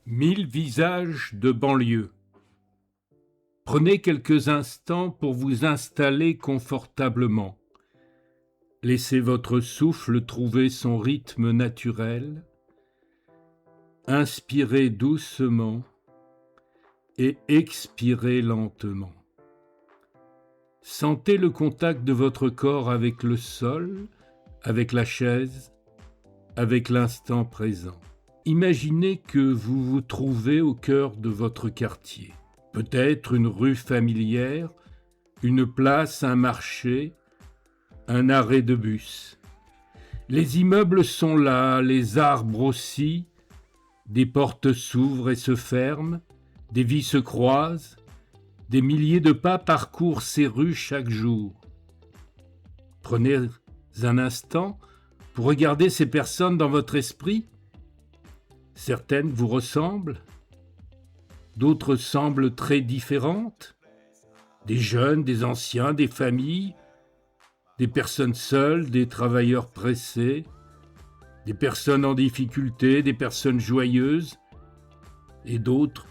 Mille visages de banlieue. Prenez quelques instants pour vous installer confortablement. Laissez votre souffle trouver son rythme naturel. Inspirez doucement et expirez lentement. Sentez le contact de votre corps avec le sol, avec la chaise, avec l'instant présent. Imaginez que vous vous trouvez au cœur de votre quartier. Peut-être une rue familière, une place, un marché, un arrêt de bus. Les immeubles sont là, les arbres aussi, des portes s'ouvrent et se ferment, des vies se croisent, des milliers de pas parcourent ces rues chaque jour. Prenez un instant pour regarder ces personnes dans votre esprit. Certaines vous ressemblent, d'autres semblent très différentes. Des jeunes, des anciens, des familles, des personnes seules, des travailleurs pressés, des personnes en difficulté, des personnes joyeuses, et d'autres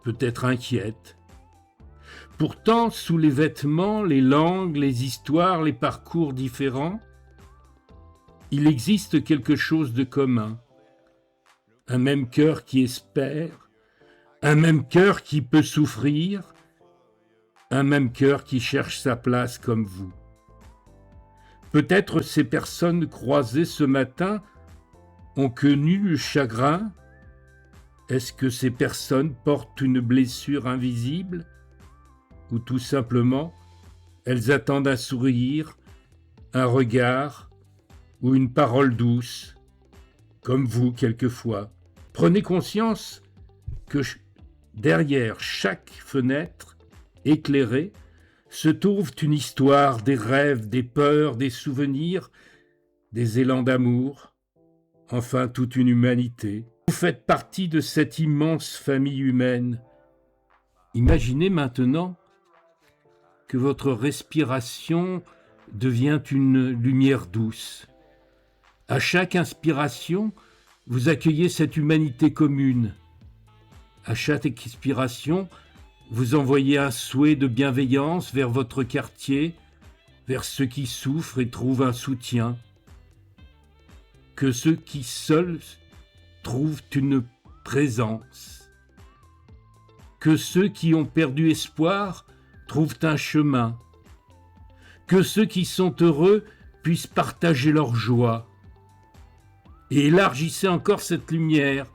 peut-être inquiètes. Pourtant, sous les vêtements, les langues, les histoires, les parcours différents, il existe quelque chose de commun. Un même cœur qui espère, un même cœur qui peut souffrir, un même cœur qui cherche sa place comme vous. Peut-être ces personnes croisées ce matin ont connu le chagrin. Est-ce que ces personnes portent une blessure invisible? Ou tout simplement, elles attendent un sourire, un regard ou une parole douce, comme vous quelquefois. Prenez conscience que derrière chaque fenêtre éclairée se trouve une histoire, des rêves, des peurs, des souvenirs, des élans d'amour, enfin toute une humanité. Vous faites partie de cette immense famille humaine. Imaginez maintenant que votre respiration devient une lumière douce. À chaque inspiration, vous accueillez cette humanité commune. À chaque expiration, vous envoyez un souhait de bienveillance vers votre quartier, vers ceux qui souffrent et trouvent un soutien. Que ceux qui seuls trouvent une présence. Que ceux qui ont perdu espoir trouvent un chemin. Que ceux qui sont heureux puissent partager leur joie. Et élargissez encore cette lumière.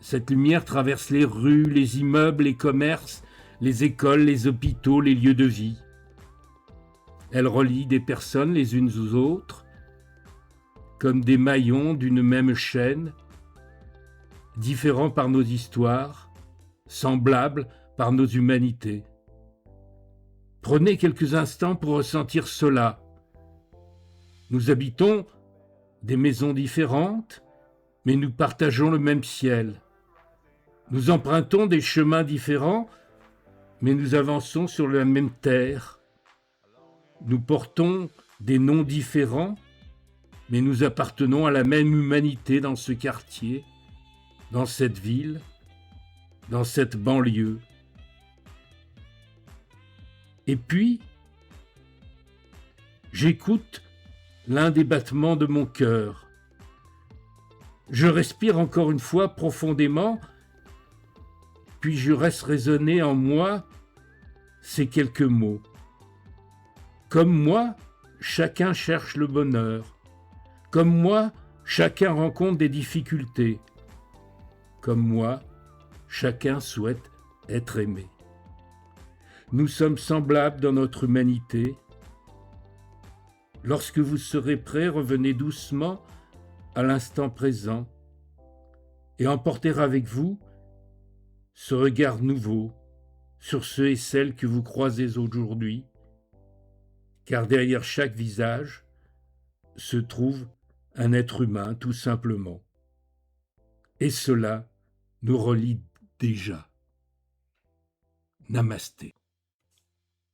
Cette lumière traverse les rues, les immeubles, les commerces, les écoles, les hôpitaux, les lieux de vie. Elle relie des personnes les unes aux autres, comme des maillons d'une même chaîne, différents par nos histoires, semblables par nos humanités. Prenez quelques instants pour ressentir cela. Nous habitons des maisons différentes, mais nous partageons le même ciel. Nous empruntons des chemins différents, mais nous avançons sur la même terre. Nous portons des noms différents, mais nous appartenons à la même humanité dans ce quartier, dans cette ville, dans cette banlieue. Et puis, j'écoute l'un des battements de mon cœur. Je respire encore une fois profondément, puis je laisse résonner en moi ces quelques mots. Comme moi, chacun cherche le bonheur. Comme moi, chacun rencontre des difficultés. Comme moi, chacun souhaite être aimé. Nous sommes semblables dans notre humanité. Lorsque vous serez prêts, revenez doucement à l'instant présent et emportez avec vous ce regard nouveau sur ceux et celles que vous croisez aujourd'hui, car derrière chaque visage se trouve un être humain tout simplement. Et cela nous relie déjà. Namasté.